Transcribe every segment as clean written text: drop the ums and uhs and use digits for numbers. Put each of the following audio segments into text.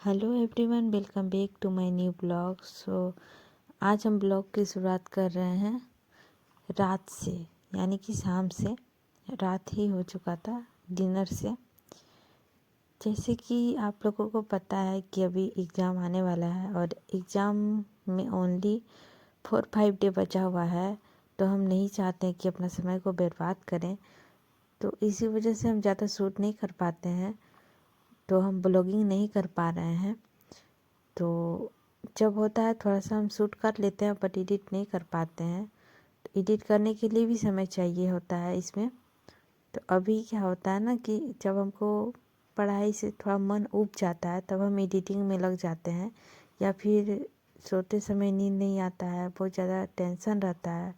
Hello everyone, welcome back to my new blog. आज हम blog की शुरुआत कर रहे हैं रात से, यानी कि शाम से। रात ही हो चुका था डिनर से। जैसे कि आप लोगों को पता है कि अभी एग्ज़ाम आने वाला है और एग्ज़ाम में ओनली 4-5 डे बचा हुआ है, तो हम नहीं चाहते कि अपना समय को बर्बाद करें। तो इसी वजह से हम ज़्यादा शूट नहीं कर पाते हैं, तो हम ब्लॉगिंग नहीं कर पा रहे हैं। तो जब होता है थोड़ा सा हम शूट कर लेते हैं, बट एडिट नहीं कर पाते हैं। तो एडिट करने के लिए भी समय चाहिए होता है इसमें। तो अभी क्या होता है ना कि जब हमको पढ़ाई से थोड़ा मन ऊब जाता है, तब हम एडिटिंग में लग जाते हैं, या फिर सोते समय नींद नहीं आता है, बहुत ज़्यादा टेंशन रहता है,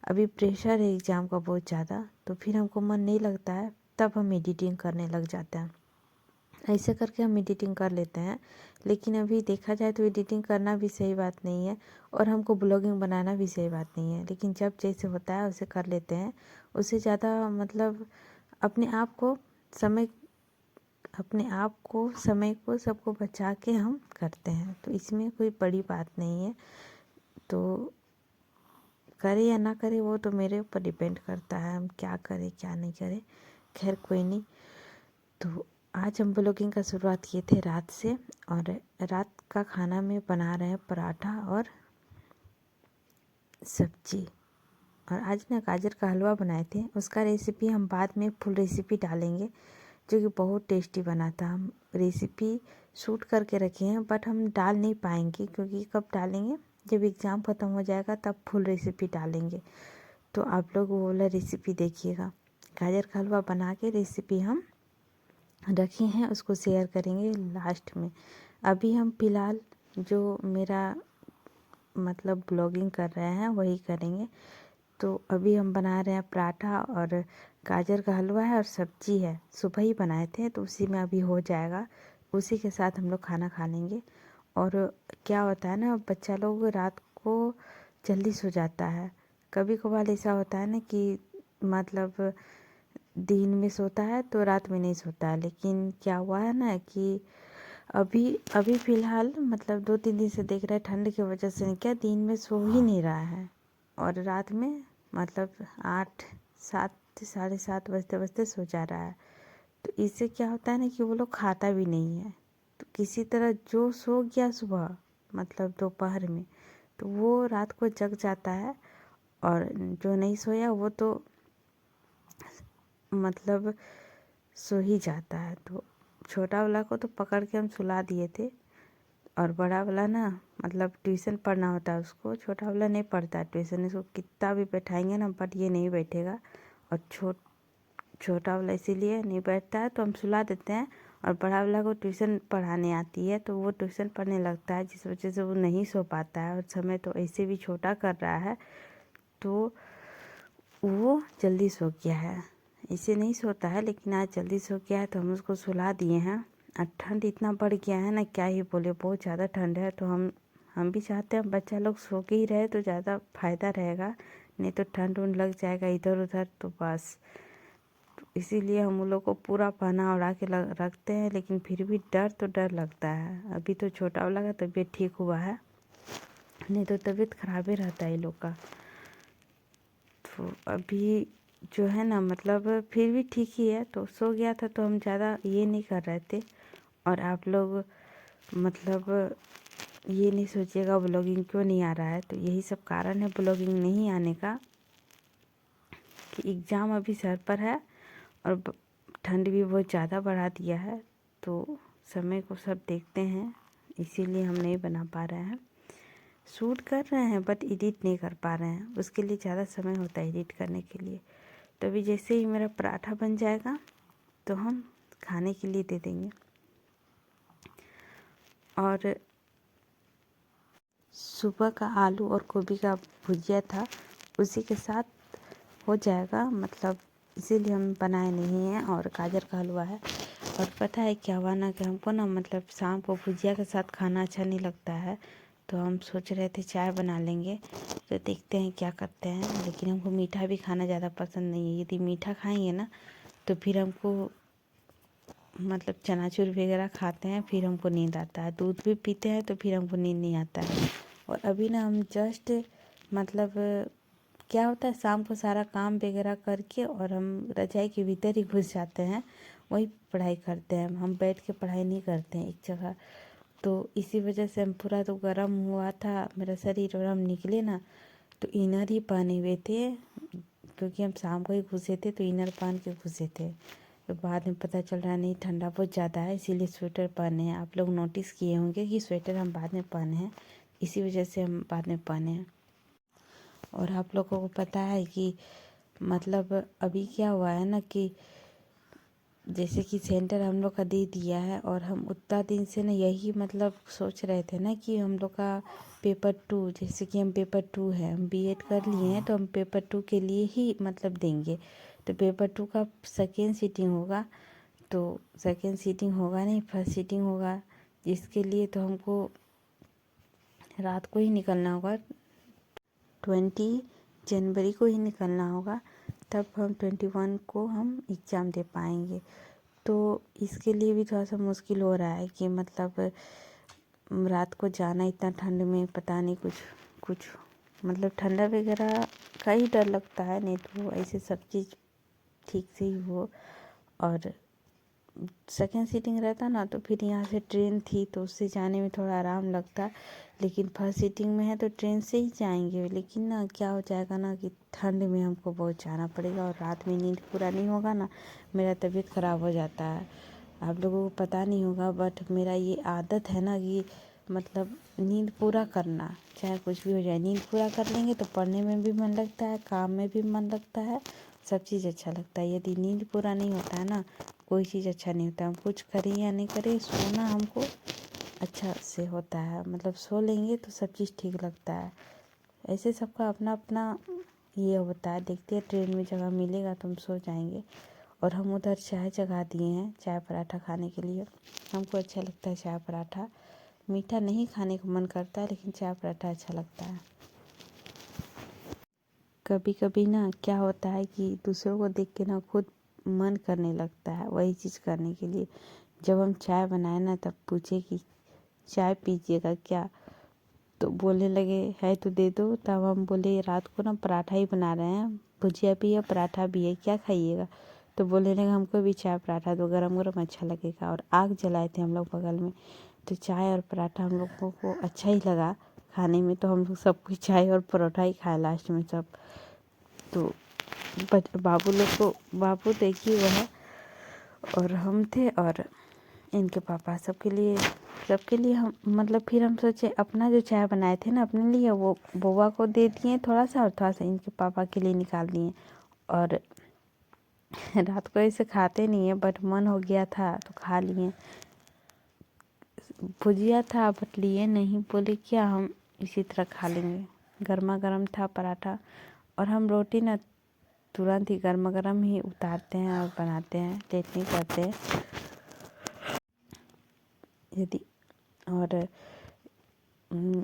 अभी प्रेशर है एग्ज़ाम का बहुत ज़्यादा, तो फिर हमको मन नहीं लगता है, तब हम एडिटिंग करने लग जाते हैं। ऐसे करके हम एडिटिंग कर लेते हैं। लेकिन अभी देखा जाए तो एडिटिंग करना भी सही बात नहीं है, और हमको ब्लॉगिंग बनाना भी सही बात नहीं है। लेकिन जब जैसे होता है उसे कर लेते हैं। उससे ज़्यादा मतलब अपने आप को समय समय को सबको बचा के हम करते हैं, तो इसमें कोई बड़ी बात नहीं है। तो करे या ना करे वो तो मेरे ऊपर डिपेंड करता है, हम क्या करें क्या नहीं करें। खैर कोई नहीं। तो आज हम ब्लॉगिंग का शुरुआत किए थे रात से, और रात का खाना में बना रहे हैं पराठा और सब्जी। और आज ना गाजर का हलवा बनाए थे, उसका रेसिपी हम बाद में फुल रेसिपी डालेंगे, जो कि बहुत टेस्टी बना था। हम रेसिपी शूट करके रखे हैं, बट हम डाल नहीं पाएंगे, क्योंकि कब डालेंगे, जब एग्ज़ाम ख़त्म हो जाएगा तब फुल रेसिपी डालेंगे। तो आप लोग वो वाला रेसिपी देखिएगा। गाजर का हलवा बना के रेसिपी हम रखे हैं, उसको शेयर करेंगे लास्ट में। अभी हम फ़िलहाल जो मेरा मतलब ब्लॉगिंग कर रहे हैं वही करेंगे। तो अभी हम बना रहे हैं पराठा, और गाजर का हलवा है और सब्जी है, सुबह ही बनाए थे, तो उसी में अभी हो जाएगा। उसी के साथ हम लोग खाना खा लेंगे। और क्या होता है ना, बच्चा लोग रात को जल्दी सो जाता है। कभी कभार ऐसा होता है ना कि मतलब दिन में सोता है तो रात में नहीं सोता है। लेकिन क्या हुआ है ना कि अभी अभी फ़िलहाल मतलब 2-3 दिन से देख रहे हैं, ठंड की वजह से क्या दिन में सो ही नहीं रहा है, और रात में मतलब 8-7 7:30 बजते बजते सो जा रहा है। तो इससे क्या होता है ना कि वो लोग खाता भी नहीं है। तो किसी तरह जो सो गया सुबह मतलब दोपहर में, तो वो रात को जग जाता है, और जो नहीं सोया वो तो मतलब सो ही जाता है। तो छोटा वाला को तो पकड़ के हम सुला दिए थे, और बड़ा वाला ना मतलब ट्यूशन पढ़ना होता है उसको। छोटा वाला नहीं पढ़ता है ट्यूशन, इसको कितना भी बैठाएंगे ना, बट ये नहीं बैठेगा। और छोटा वाला इसीलिए नहीं बैठता है, तो हम सुला देते हैं। और बड़ा वाला को ट्यूशन पढ़ाने आती है, तो वो ट्यूशन पढ़ने लगता है, जिस वजह से वो नहीं सो पाता है। और समय तो ऐसे भी छोटा कर रहा है, तो वो जल्दी सो गया है। इसे नहीं सोता है, लेकिन आज जल्दी सो गया है, तो हम उसको सुला दिए हैं। और ठंड इतना बढ़ गया है ना, क्या ही बोले, बहुत ज़्यादा ठंड है। तो हम भी चाहते हैं बच्चा लोग सो के ही रहे, तो ज़्यादा फ़ायदा रहेगा। नहीं तो ठंड उंड लग जाएगा इधर उधर, तो बस। तो इसीलिए हम उन लोग को पूरा पहना ओढ़ा के रखते हैं। लेकिन फिर भी डर तो डर लगता है। अभी तो छोटा वाला का तबीयत ठीक हुआ है, नहीं तो तबीयत खराब ही रहता है ये लोग का। तो अभी जो है ना मतलब फिर भी ठीक ही है। तो सो गया था, तो हम ज़्यादा ये नहीं कर रहे थे। और आप लोग मतलब ये नहीं सोचिएगा ब्लॉगिंग क्यों नहीं आ रहा है, तो यही सब कारण है ब्लॉगिंग नहीं आने का, कि एग्ज़ाम अभी सर पर है, और ठंड भी बहुत ज़्यादा बढ़ा दिया है। तो समय को सब देखते हैं, इसीलिए हम नहीं बना पा रहे हैं। शूट कर रहे हैं बट एडिट नहीं कर पा रहे हैं, उसके लिए ज़्यादा समय होता है एडिट करने के लिए। तो अभी जैसे ही मेरा पराठा बन जाएगा, तो हम खाने के लिए दे देंगे। और सुबह का आलू और गोभी का भुजिया था, उसी के साथ हो जाएगा, मतलब इसीलिए हम बनाए नहीं हैं। और गाजर का हलवा है। और पता है क्या हुआ ना, कि हमको ना मतलब शाम को भुजिया के साथ खाना अच्छा नहीं लगता है, तो हम सोच रहे थे चाय बना लेंगे। तो देखते हैं क्या करते हैं। लेकिन हमको मीठा भी खाना ज़्यादा पसंद नहीं है। यदि मीठा खाएंगे ना, तो फिर हमको मतलब चनाचूर वगैरह खाते हैं फिर हमको नींद आता है, दूध भी पीते हैं तो फिर हमको नींद नहीं आता है। और अभी ना हम जस्ट मतलब क्या होता है, शाम को सारा काम वगैरह करके और हम रजाई के भीतर ही घुस जाते हैं, वही पढ़ाई करते हैं। हम बैठ के पढ़ाई नहीं करते हैं एक जगह। तो इसी वजह से हम पूरा तो गर्म हुआ था मेरा शरीर, और हम निकले ना तो इनर ही पहने हुए थे, क्योंकि हम शाम को ही घुसे थे तो इनर पहन के घुसे थे। तो बाद में पता चल रहा नहीं ठंडा बहुत ज़्यादा है, इसीलिए स्वेटर पहने हैं। आप लोग नोटिस किए होंगे कि स्वेटर हम बाद में पहने हैं, इसी वजह से हम बाद में पहने हैं। और आप लोगों को पता है कि मतलब अभी क्या हुआ है ना कि जैसे कि सेंटर हम लोग का दे दिया है, और हम उतना दिन से ना यही मतलब सोच रहे थे ना कि हम लोग का पेपर 2, जैसे कि हम पेपर 2 है, हम बीएड कर लिए हैं तो हम पेपर 2 के लिए ही मतलब देंगे। तो पेपर 2 का सेकेंड सीटिंग होगा, तो सेकेंड सीटिंग होगा नहीं, फर्स्ट सीटिंग होगा, जिसके लिए तो हमको रात को ही निकलना होगा। 20 जनवरी को ही निकलना होगा, तब हम 21 को हम एग्ज़ाम दे पाएंगे। तो इसके लिए भी थोड़ा सा मुश्किल हो रहा है कि मतलब रात को जाना इतना ठंड में, पता नहीं कुछ मतलब ठंडा वगैरह का ही डर लगता है, नहीं तो ऐसे सब चीज़ ठीक से ही हो। और सेकेंड सीटिंग रहता ना तो फिर यहाँ से ट्रेन थी तो उससे जाने में थोड़ा आराम लगता, लेकिन फर्स्ट सीटिंग में है तो ट्रेन से ही जाएंगे। लेकिन ना क्या हो जाएगा ना कि ठंड में हमको बहुत जाना पड़ेगा, और रात में नींद पूरा नहीं होगा ना, मेरा तबीयत ख़राब हो जाता है। आप लोगों को पता नहीं होगा बट मेरा ये आदत है ना कि मतलब नींद पूरा करना, चाहे कुछ भी हो जाए नींद पूरा कर लेंगे तो पढ़ने में भी मन लगता है, काम में भी मन लगता है, सब चीज़ अच्छा लगता है। यदि नींद पूरा नहीं होता है ना, कोई चीज़ अच्छा नहीं होता। हम कुछ करें या नहीं करें, सोना हमको अच्छा से होता है, मतलब सो लेंगे तो सब चीज़ ठीक लगता है। ऐसे सबका अपना अपना ये होता है। देखते हैं ट्रेन में जगह मिलेगा तो हम सो जाएंगे। और हम उधर चाय जगा दिए हैं, चाय पराठा खाने के लिए। हमको अच्छा लगता है चाय पराठा, मीठा नहीं खाने का मन करता है लेकिन चाय पराठा अच्छा लगता है। कभी कभी ना क्या होता है कि दूसरों को देख के ना खुद मन करने लगता है वही चीज़ करने के लिए। जब हम चाय बनाए ना तब पूछे कि चाय पीजिएगा क्या, तो बोलने लगे है तो दे दो। तब हम बोले रात को ना पराठा ही बना रहे हैं, भुजिया भी है पराठा भी है, क्या खाइएगा। तो बोलने लगे हमको भी चाय पराठा दो, गरम गरम अच्छा लगेगा। और आग जलाए थे हम लोग बगल में, तो चाय और पराठा हम लोगों को अच्छा ही लगा खाने में, तो हम लोग सब कुछ चाय और परोठा ही खाए लास्ट में सब। तो बाबू लोग को, बाबू देखिए वह और हम थे और इनके पापा, सबके लिए हम मतलब फिर हम सोचे अपना जो चाय बनाए थे ना अपने लिए, वो बुआ को दे दिए थोड़ा सा, और थोड़ा सा इनके पापा के लिए निकाल दिए। और रात को ऐसे खाते नहीं है बट मन हो गया था तो खा लिए। भुजिया था बट लिए नहीं, बोले क्या हम इसी तरह खा लेंगे। गर्मा गर्म था पराठा, और हम रोटी ना तुरंत ही गर्मा गर्म ही उतारते हैं और बनाते हैं, लेट नहीं करते हैं।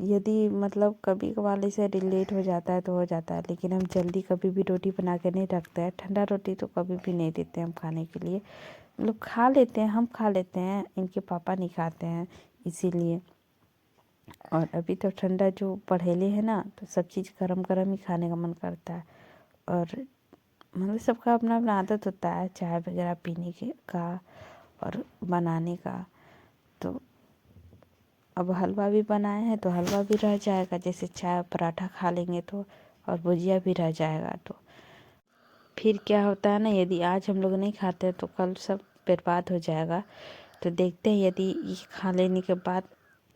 यदि मतलब कभी कभार ऐसे लेट हो जाता है तो हो जाता है, लेकिन हम जल्दी कभी भी रोटी बना के नहीं रखते हैं। ठंडा रोटी तो कभी भी नहीं देते हम खाने के लिए। लोग खा लेते हैं, हम खा लेते हैं, इनके पापा नहीं खाते हैं इसीलिए। और अभी तो ठंडा जो पढ़ेले है ना तो सब चीज़ गरम गरम ही खाने का मन करता है। और मतलब सबका अपना अपना आदत होता है चाय वगैरह पीने के का और बनाने का। तो अब हलवा भी बनाए हैं तो हलवा भी रह जाएगा, जैसे चाय पराठा खा लेंगे तो, और भुजिया भी रह जाएगा। तो फिर क्या होता है ना, यदि आज हम लोग नहीं खाते तो कल सब बर्बाद हो जाएगा। तो देखते हैं यदि ये खा लेने के बाद,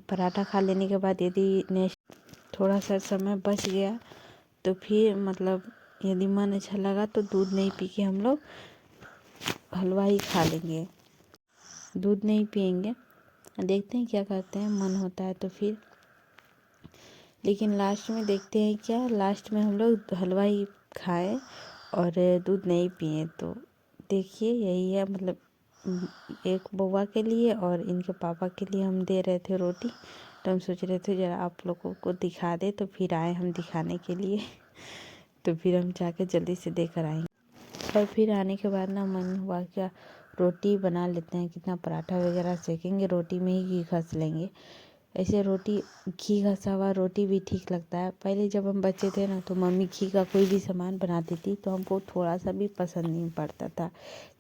पराठा खा लेने के बाद यदि नेक्स्ट थोड़ा सा समय बच गया तो फिर मतलब यदि मन अच्छा लगा तो दूध नहीं पी के हम लोग हलवा ही खा लेंगे, दूध नहीं पियेंगे। देखते हैं क्या करते हैं, मन होता है तो फिर। लेकिन लास्ट में देखते हैं क्या, लास्ट में हम लोग हलवा ही खाएं और दूध नहीं पिए। तो देखिए यही है मतलब एक बुआ के लिए और इनके पापा के लिए हम दे रहे थे रोटी। तो हम सोच रहे थे ज़रा आप लोगों को दिखा दे, तो फिर आए हम दिखाने के लिए। तो फिर हम जाके जल्दी से देकर आएंगे। और फिर आने के बाद ना मन हुआ क्या, रोटी बना लेते हैं, कितना पराठा वगैरह सेकेंगे रोटी में ही घी घस लेंगे। ऐसे रोटी घी घसा हुआ रोटी भी ठीक लगता है। पहले जब हम बच्चे थे ना तो मम्मी घी का कोई भी सामान बनाती थी तो हमको थोड़ा सा भी पसंद नहीं पड़ता था।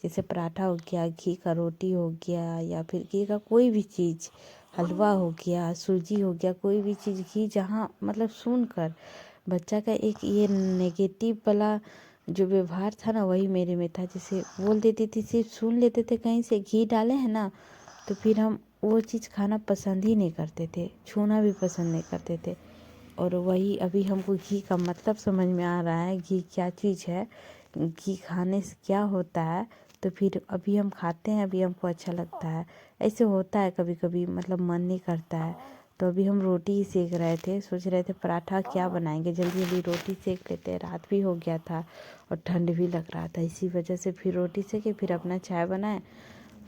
जैसे पराठा हो गया, घी का रोटी हो गया, या फिर घी का कोई भी चीज़, हलवा हो गया, सूजी हो गया, कोई भी चीज़ घी जहाँ मतलब सुनकर बच्चा का एक ये नेगेटिव वाला जो व्यवहार था ना वही मेरे में था। जैसे बोल देती थी, सिर्फ सुन लेते थे कहीं से घी डाले हैं ना तो फिर हम वो चीज़ खाना पसंद ही नहीं करते थे, छूना भी पसंद नहीं करते थे। और वही अभी हमको घी का मतलब समझ में आ रहा है, घी क्या चीज़ है, घी खाने से क्या होता है। तो फिर अभी हम खाते हैं, अभी हमको अच्छा लगता है। ऐसे होता है कभी कभी मतलब मन नहीं करता है। तो अभी हम रोटी ही सेक रहे थे, सोच रहे थे पराठा क्या बनाएंगे, जल्दी जल्दी रोटी सेक लेते हैं। रात भी हो गया था और ठंड भी लग रहा था, इसी वजह से फिर रोटी सेके, फिर अपना चाय बनाए।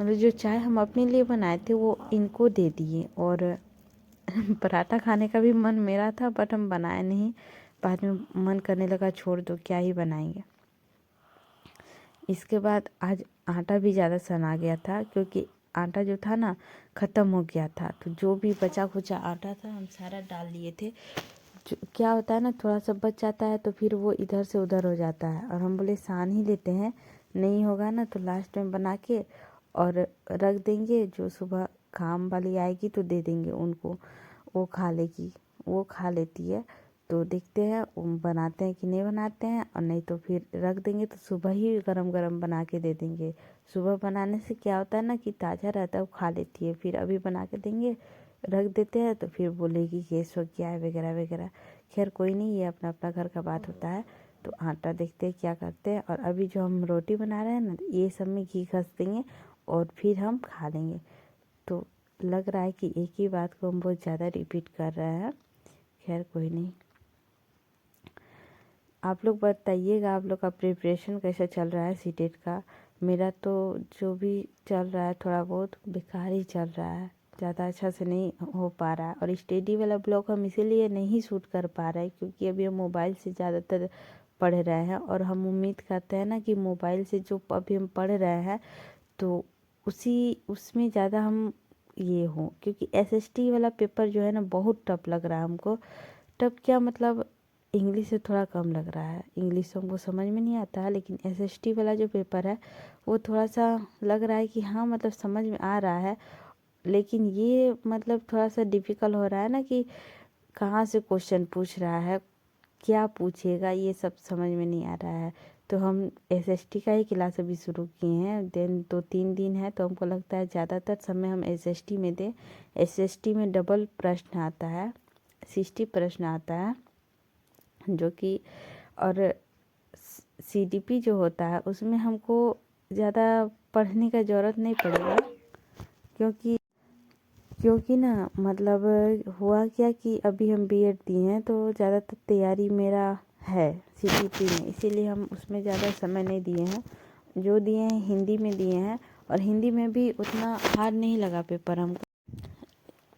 मतलब जो चाय हम अपने लिए बनाए थे वो इनको दे दिए। और पराठा खाने का भी मन मेरा था बट हम बनाए नहीं, बाद में मन करने लगा छोड़ दो क्या ही बनाएंगे। इसके बाद आज आटा भी ज़्यादा सना गया था, क्योंकि आटा जो था ना ख़त्म हो गया था। तो जो भी बचा खुचा आटा था हम सारा डाल लिए थे। क्या होता है ना, थोड़ा सा बच जाता है तो फिर वो इधर से उधर हो जाता है। और हम बोले सान ही लेते हैं, नहीं होगा ना तो लास्ट में बना के और रख देंगे। जो सुबह काम वाली आएगी तो दे देंगे उनको, वो खा लेगी, वो खा लेती है। तो देखते हैं बनाते हैं कि नहीं बनाते हैं, और नहीं तो फिर रख देंगे तो सुबह ही गरम गरम बना के दे देंगे। सुबह बनाने से क्या होता है ना कि ताज़ा रहता है, वो खा लेती है। फिर अभी बना के देंगे, रख देते हैं तो फिर बोलेगी गैस हो गया है वगैरह वगैरह। खैर कोई नहीं, ये अपना अपना घर का बात होता है। तो आटा देखते हैं क्या करते हैं। और अभी जो हम रोटी बना रहे हैं ना ये सब में घी घस देंगे और फिर हम खा लेंगे। तो लग रहा है कि एक ही बात को हम बहुत ज़्यादा रिपीट कर रहे हैं। खैर कोई नहीं, आप लोग बताइएगा आप लोग का प्रिपरेशन कैसा चल रहा है सीटेट का। मेरा तो जो भी चल रहा है थोड़ा बहुत बेकार ही चल रहा है, ज़्यादा अच्छा से नहीं हो पा रहा है। और स्टडी वाला ब्लॉग हम इसीलिए नहीं शूट कर पा रहे हैं क्योंकि अभी हम मोबाइल से ज़्यादातर पढ़ रहे हैं। और हम उम्मीद करते हैं ना कि मोबाइल से जो अभी हम पढ़ रहे हैं तो उसमें ज़्यादा हम ये हों, क्योंकि एसएसटी वाला पेपर जो है ना बहुत टफ लग रहा है हमको। टफ क्या मतलब, इंग्लिश से थोड़ा कम लग रहा है। इंग्लिश तो हमको समझ में नहीं आता है, लेकिन एसएसटी वाला जो पेपर है वो थोड़ा सा लग रहा है कि हाँ मतलब समझ में आ रहा है। लेकिन ये मतलब थोड़ा सा डिफ़िकल्ट हो रहा है ना कि कहाँ से क्वेश्चन पूछ रहा है, क्या पूछेगा, ये सब समझ में नहीं आ रहा है। तो हम एसएसटी का ही क्लास अभी शुरू किए हैं। दिन 2-3 दिन है तो हमको लगता है ज़्यादातर समय हम एसएसटी में दें। एसएसटी में डबल प्रश्न आता है, 60 प्रश्न आता है जो कि, और सीडीपी जो होता है उसमें हमको ज़्यादा पढ़ने का ज़रूरत नहीं पड़ेगा। क्योंकि ना मतलब हुआ क्या कि अभी हम बीएड दिए हैं तो ज़्यादातर तैयारी मेरा है सीटीपी में, इसीलिए हम उसमें ज़्यादा समय नहीं दिए हैं। जो दिए हैं हिंदी में दिए हैं, और हिंदी में भी उतना हार्ड नहीं लगा पेपर हमको।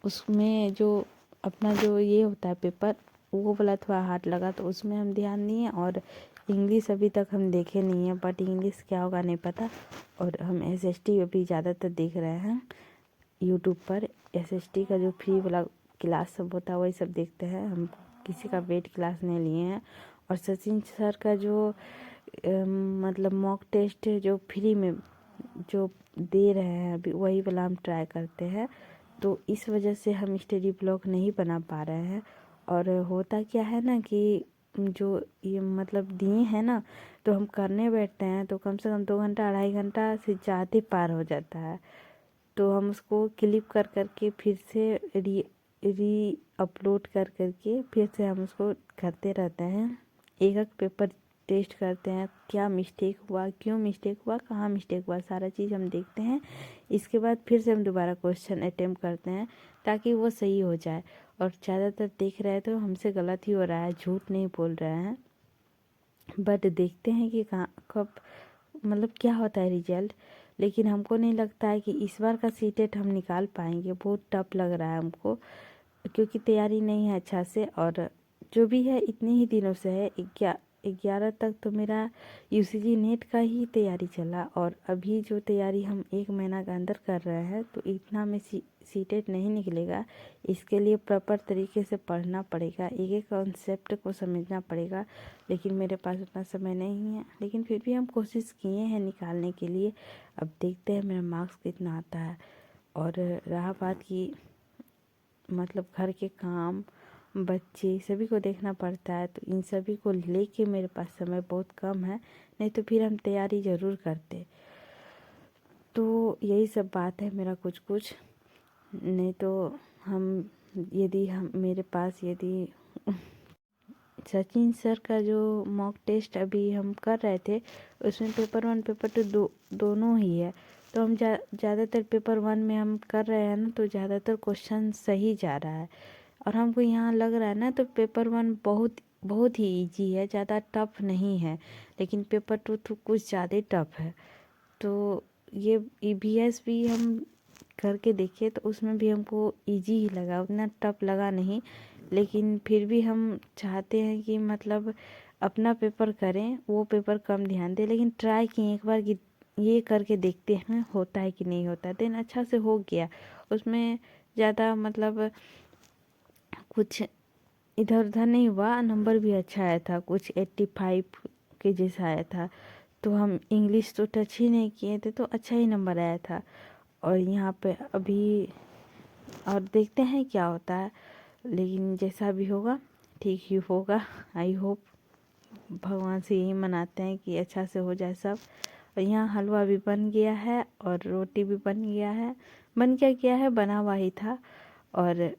उसमें जो अपना जो ये होता है पेपर वो वाला थोड़ा हार्ड लगा तो उसमें हम ध्यान दिए। और इंग्लिश अभी तक हम देखे नहीं हैं, बट इंग्लिश क्या होगा नहीं पता। और हम एसएसटी अभी ज़्यादातर देख रहे हैं यूट्यूब पर। एसएसटी का जो फ्री वाला क्लास सब होता है वही सब देखते हैं, हम किसी का पेड क्लास नहीं लिए हैं। और सचिन सर का जो मतलब मॉक टेस्ट जो फ्री में जो दे रहे हैं अभी वही वाला हम ट्राई करते हैं। तो इस वजह से हम स्टडी ब्लॉग नहीं बना पा रहे हैं। और होता क्या है ना कि जो ये मतलब दिए हैं ना तो हम करने बैठते हैं तो कम से कम 2 घंटा 2.5 घंटा से ज़्यादा पार हो जाता है। तो हम उसको क्लिप कर करके फिर से री अपलोड कर करके फिर से हम उसको करते रहते हैं। एक एक पेपर टेस्ट करते हैं, क्या मिस्टेक हुआ, क्यों मिस्टेक हुआ, कहाँ मिस्टेक हुआ, सारा चीज़ हम देखते हैं। इसके बाद फिर से हम दोबारा क्वेश्चन अटेम्प्ट करते हैं ताकि वो सही हो जाए। और ज़्यादातर देख रहे हैं तो हमसे गलत ही हो रहा है, झूठ नहीं बोल रहे हैं। बट देखते हैं कि कहाँ कब मतलब क्या होता है रिजल्ट। लेकिन हमको नहीं लगता है कि इस बार का सीटेट हम निकाल पाएंगे, बहुत टफ लग रहा है हमको क्योंकि तैयारी नहीं है अच्छा से। और जो भी है इतने ही दिनों से है, 11 तक तो मेरा यूसीजी नेट का ही तैयारी चला, और अभी जो तैयारी हम 1 महीना के अंदर कर रहे हैं तो इतना में सीटेट नहीं निकलेगा। इसके लिए प्रॉपर तरीके से पढ़ना पड़ेगा, एक एक कॉन्सेप्ट को समझना पड़ेगा, लेकिन मेरे पास उतना समय नहीं है। लेकिन फिर भी हम कोशिश किए हैं निकालने के लिए। अब देखते हैं मेरा मार्क्स कितना आता है। और रहा बात की मतलब घर के काम, बच्चे सभी को देखना पड़ता है, तो इन सभी को लेके मेरे पास समय बहुत कम है, नहीं तो फिर हम तैयारी ज़रूर करते। तो यही सब बात है मेरा कुछ कुछ। नहीं तो हम मेरे पास यदि सचिन सर का जो मॉक टेस्ट अभी हम कर रहे थे, उसमें पेपर 1 पेपर 2 दोनों ही है। तो हम ज़्यादातर पेपर 1 में हम कर रहे हैं ना, तो ज़्यादातर क्वेश्चन सही जा रहा है, और हमको यहाँ लग रहा है ना तो पेपर 1 बहुत बहुत ही इजी है, ज़्यादा टफ नहीं है। लेकिन पेपर 2 तो कुछ ज़्यादा ही टफ है। तो ये ईवीएस भी हम करके देखे तो उसमें भी हमको इजी ही लगा, उतना टफ लगा नहीं। लेकिन फिर भी हम चाहते हैं कि मतलब अपना पेपर करें, वो पेपर कम ध्यान दें। लेकिन ट्राई किए एक बार कि ये करके देखते हैं होता है कि नहीं होता। देन अच्छा से हो गया, उसमें ज़्यादा मतलब कुछ इधर उधर नहीं हुआ, नंबर भी अच्छा आया था, कुछ 85 के जैसा आया था। तो हम इंग्लिश तो टच ही नहीं किए थे, तो अच्छा ही नंबर आया था। और यहाँ पे अभी और देखते हैं क्या होता है, लेकिन जैसा भी होगा ठीक ही होगा। आई होप, भगवान से यही मनाते हैं कि अच्छा से हो जाए सब। और यहाँ हलवा भी बन गया है और रोटी भी बन गया है। बन क्या गया है, बना हुआ ही था। और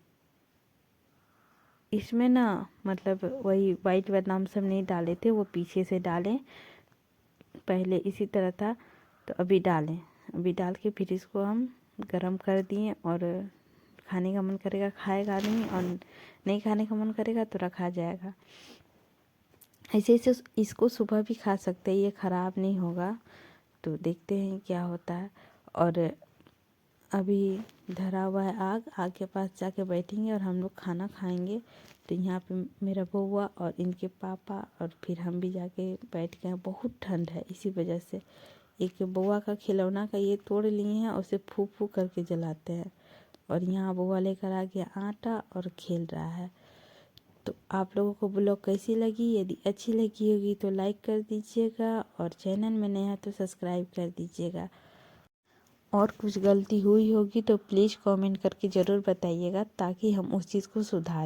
इसमें ना मतलब वही वाइट बादाम सब नहीं डाले थे, वो पीछे से डालें, पहले इसी तरह था तो अभी डालें। अभी डाल के फिर इसको हम गरम कर दिए, और खाने का मन करेगा खाएगा आदमी, और नहीं खाने का मन करेगा तो रखा जाएगा। ऐसे ऐसे इसको सुबह भी खा सकते हैं, ये ख़राब नहीं होगा। तो देखते हैं क्या होता है। और अभी धरा हुआ है आग के पास जाके बैठेंगे और हम लोग खाना खाएंगे। तो यहाँ पे मेरा बउआ और इनके पापा और फिर हम भी जाके बैठ गए। बहुत ठंड है, इसी वजह से एक बउआ का खिलौना का ये तोड़ लिए हैं, उसे फू फू करके जलाते हैं। और यहाँ बउआ लेकर आ गया आटा और खेल रहा है। तो आप लोगों को ब्लॉग कैसी लगी? यदि अच्छी लगी होगी तो लाइक कर दीजिएगा, और चैनल में नया तो सब्सक्राइब कर दीजिएगा। और कुछ गलती हुई होगी तो प्लीज़ कमेंट करके ज़रूर बताइएगा, ताकि हम उस चीज़ को सुधारें।